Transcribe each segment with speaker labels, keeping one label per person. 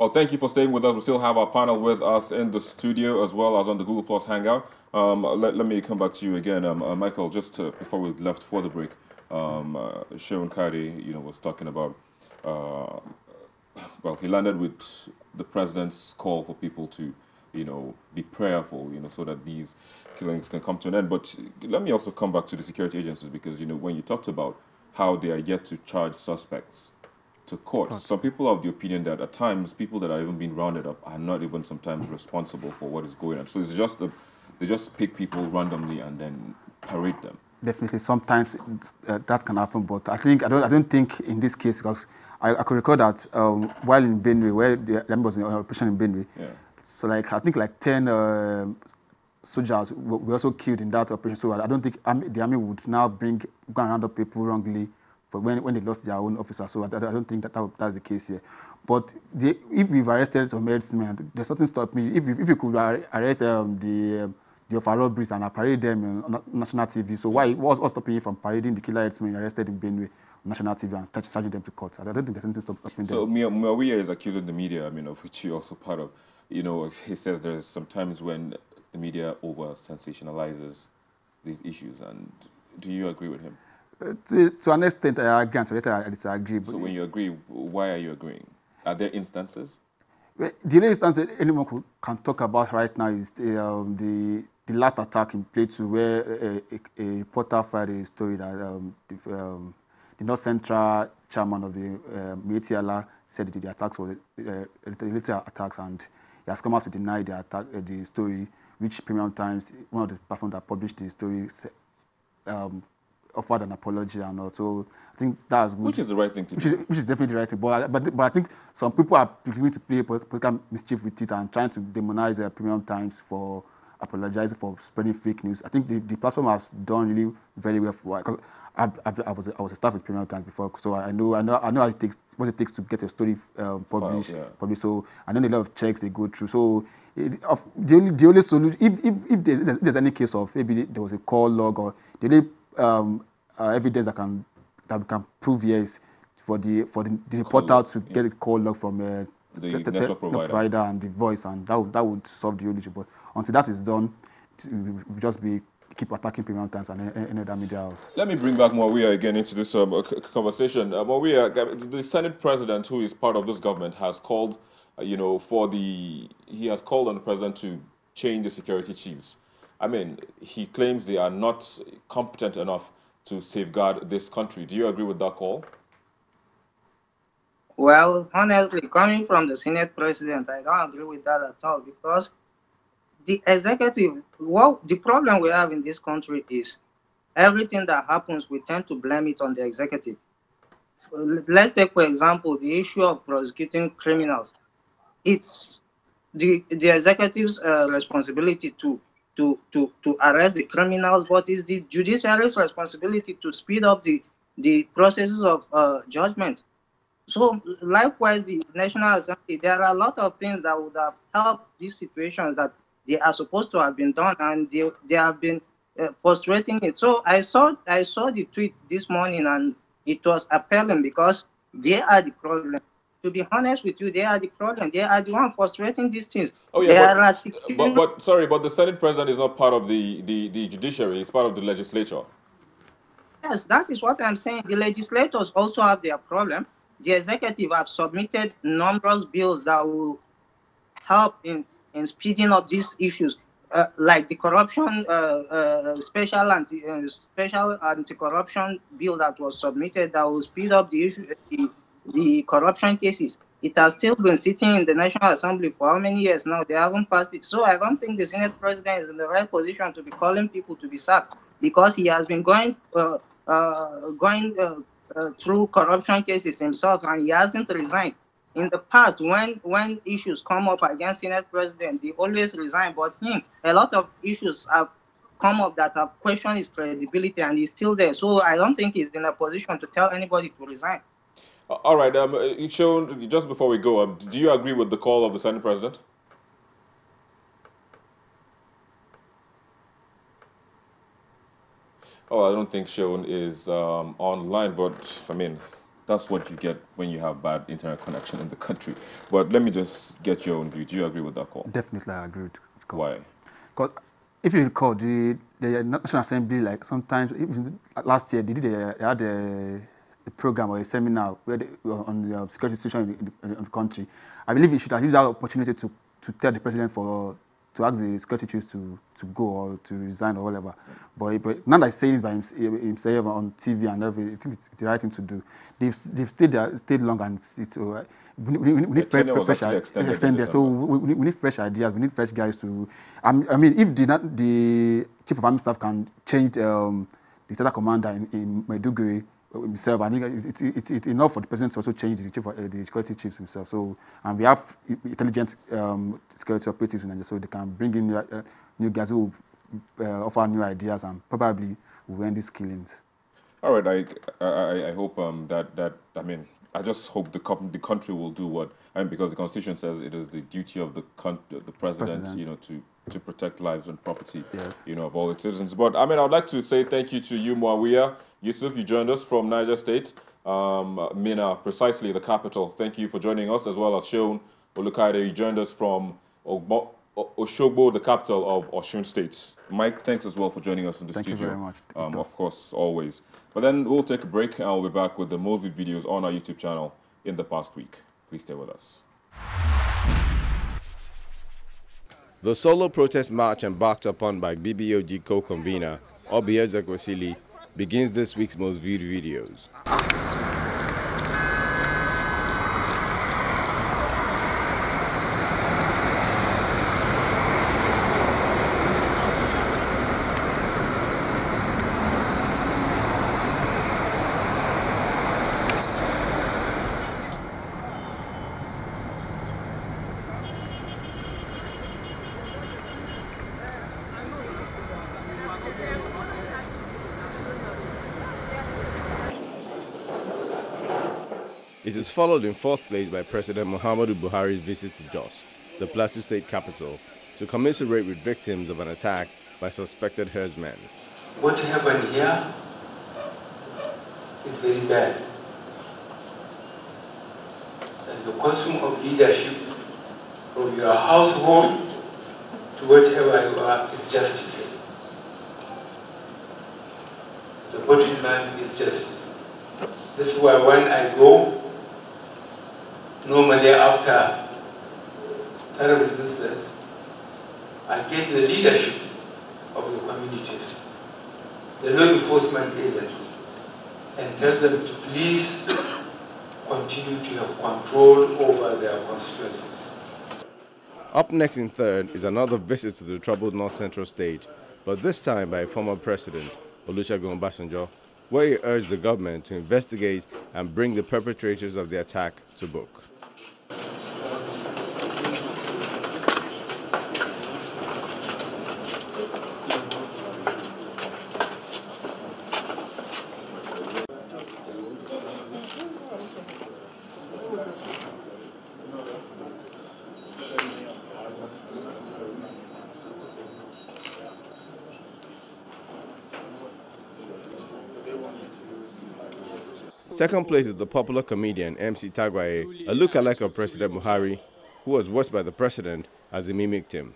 Speaker 1: Well, thank you for staying with us. We still have our panel with us in the studio as well as on the Google Plus Hangout. Let me come back to you again, Michael. Before we left for the break, Sharon Kadi, was talking about. Uh, well, he landed with the president's call for people to, be prayerful, so that these killings can come to an end. But let me also come back to the security agencies because, when you talked about how they are yet to charge suspects to court.
Speaker 2: But
Speaker 1: Some people are of the opinion that at times people that are even being rounded up are not even sometimes responsible for what is going on. So they just pick people randomly and then parade them.
Speaker 2: definitely, sometimes that can happen. But I don't think in this case because I could recall that while in Benue, where the army was in operation in Benue,
Speaker 1: Yeah.
Speaker 2: so like I think like 10 soldiers were also killed in that operation. So I don't think the army would now go and round up people wrongly for when they lost their own officer. So I don't think that's the case here. But if we've arrested some herdsmen, there's something stop me. If you could arrest the overall breeze and parade them on national TV, so what's stopping you from parading the killer herdsmen arrested in Benue on national TV and charging them to court? I don't think there's anything stopping them.
Speaker 1: So Muawiyah is accusing the media, of which you're also part of. He says there's sometimes when the media over sensationalizes these issues. And do you agree with him?
Speaker 2: To an extent, I agree, and to an extent, I disagree. But
Speaker 1: So when you agree, why are you agreeing? Are there instances?
Speaker 2: the only instance that anyone can talk about right now is the last attack in Plateau, where a reporter filed a story that the North Central chairman of the Mietiala said that the attacks were retaliatory attacks, and he has come out to deny the story, which Premium Times, one of the platforms that published the story, um, offered an apology and all. So I think that's good.
Speaker 1: Which is the right thing to
Speaker 2: Which
Speaker 1: do.
Speaker 2: is definitely the right thing. But I think some people are beginning to play political mischief with it and trying to demonize Premium Times for apologizing for spreading fake news. I think the platform has done really very well for because I was a staff with Premium Times before, so I know how it takes what it takes to get a story
Speaker 1: Filed,
Speaker 2: published.
Speaker 1: yeah.
Speaker 2: So I know a lot of checks they go through. So the only solution, if there's any case of maybe there was a call log or the only evidence that we can prove here is for the reporter
Speaker 1: log,
Speaker 2: to
Speaker 1: yeah.
Speaker 2: get a call log from
Speaker 1: The network provider.
Speaker 2: and the voice, and that would solve the whole issue. But until that is done, we'll just be keep attacking Premium Times and any other media house.
Speaker 1: Let me bring back Mawia again into this conversation. Mawia, the Senate president, who is part of this government, has called, he has called on the president to change the security chiefs. I mean, he claims they are not competent enough to safeguard this country. Do you agree with that call?
Speaker 3: Well, honestly, coming from the Senate president, I don't agree with that at all because the executive, well, the problem we have in this country is everything that happens, we tend to blame it on the executive. Let's take, for example, the issue of prosecuting criminals. It's the executive's responsibility to arrest the criminals, but it's the judiciary's responsibility to speed up the processes of judgment. So likewise, the National Assembly, there are a lot of things that would have helped these situations that they are supposed to have been done, and they have been frustrating it. So I saw the tweet this morning, and it was appalling because they are the problem. To be honest with you, they are the problem. They are the one frustrating these things.
Speaker 1: Oh yeah,
Speaker 3: They
Speaker 1: but
Speaker 3: are secure.
Speaker 1: but sorry, but the Senate president is not part of the judiciary. He's part of the legislature.
Speaker 3: Yes, that is what I'm saying. The legislators also have their problem. The executive have submitted numerous bills that will help in speeding up these issues, like the corruption special anti-corruption bill that was submitted that will speed up the corruption cases. It has still been sitting in the National Assembly for how many years now? They haven't passed it. So I don't think the Senate president is in the right position to be calling people to be sacked because he has been going through corruption cases himself, and he hasn't resigned. In the past, when issues come up against Senate president, they always resign. But him, a lot of issues have come up that have questioned his credibility, and he's still there. So I don't think he's in a position to tell anybody to resign.
Speaker 1: All right. Sean, just before we go, do you agree with the call of the Senate president? Oh, I don't think Sean is online, but I mean, That's what you get when you have bad internet connection in the country. But let me just get your own view. Do you agree with that call?
Speaker 2: Definitely, I agree with the call.
Speaker 1: Why?
Speaker 2: Because if you recall, the National Assembly, like sometimes, even last year, they had a program or a seminar where on the security situation in the country. I believe he should have used that opportunity to tell the president to ask the security chiefs to go or to resign or whatever. But now that he's saying it by himself on TV and everything, I think it's the right thing to do. They've stayed long, and we need fresh extended. So we need fresh ideas. We need fresh guys to. I mean, if the chief of army staff can change the standard commander in Maiduguri himself, I think it's enough for the president to also change the security chiefs himself. So, and we have intelligent security operatives in Nigeria, so they can bring in new guys who offer new ideas and probably will end these killings.
Speaker 1: All right, I hope that I mean I just hope the country will do what, and because the constitution says it is the duty of the president, you know, to protect lives and property,
Speaker 2: yes,
Speaker 1: you know, of all its citizens. But I mean, I'd like to say thank you to you, Muawiyah Yusuf. You joined us from Niger State, Mina, precisely the capital. Thank you for joining us, as well as Seun Olukaide. You joined us from Oshogbo, the capital of Osun State. Mike, thanks as well for joining us in the studio.
Speaker 2: Thank you very much.
Speaker 1: Of course, always. But then we'll take a break and we'll be back with the movie videos on our YouTube channel in the past week. Please stay with us.
Speaker 4: The solo protest march embarked upon by BBOG co-convener Obieze Zakwesili begins this week's most viewed videos. It is followed in fourth place by President Muhammadu Buhari's visit to Jos, the Plateau State capital, to commiserate with victims of an attack by suspected herdsmen.
Speaker 5: What happened here is very bad. And the costume of leadership from your household to whatever you are is justice. The bottom line is justice. This is why when I go, normally after terrible incidents, I get the leadership of the communities, the law enforcement agents, and tell them to please continue to have control over their constituencies.
Speaker 4: Up next in third is another visit to the troubled North Central state, but this time by former President Olusegun Obasanjo, where he urged the government to investigate and bring the perpetrators of the attack to book. Second place is the popular comedian MC Tagwaye, a lookalike of President Buhari, who was watched by the president as he mimicked him.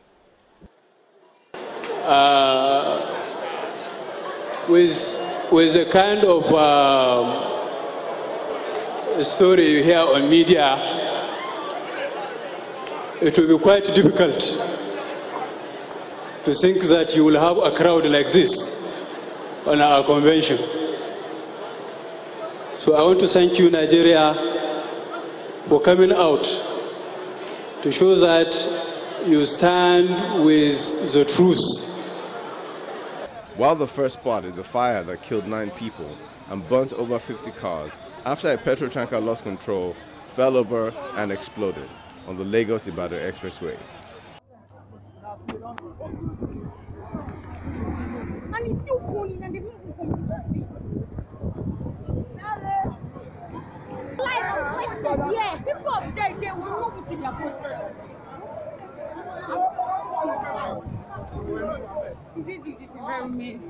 Speaker 6: With the kind of story you hear on media, it will be quite difficult to think that you will have a crowd like this on our convention. So I want to thank you, Nigeria, for coming out to show that you stand with the truth.
Speaker 4: While the first part is the fire that killed 9 people and burnt over 50 cars after a petrol tanker lost control, fell over and exploded on the Lagos-Ibadan Expressway.
Speaker 7: Yeah, people of JJ will not see their phone. This is environment.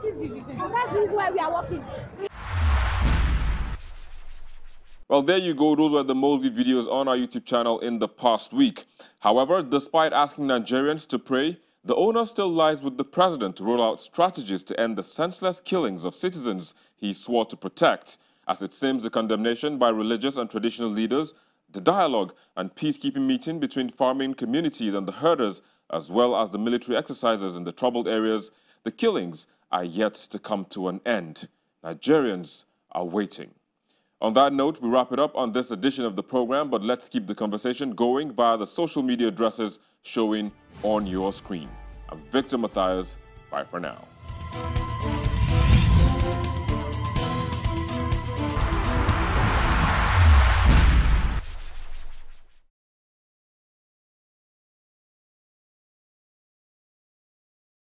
Speaker 7: That's the reason why we are working.
Speaker 1: Well, there you go. Those were the Moldy videos on our YouTube channel in the past week. However, despite asking Nigerians to pray, the onus still lies with the president to roll out strategies to end the senseless killings of citizens he swore to protect, as it seems the condemnation by religious and traditional leaders, the dialogue and peacekeeping meeting between farming communities and the herders, as well as the military exercises in the troubled areas, the killings are yet to come to an end. Nigerians are waiting. On that note, we wrap it up on this edition of the program, but let's keep the conversation going via the social media addresses showing on your screen. I'm Victor Matthias. Bye for now.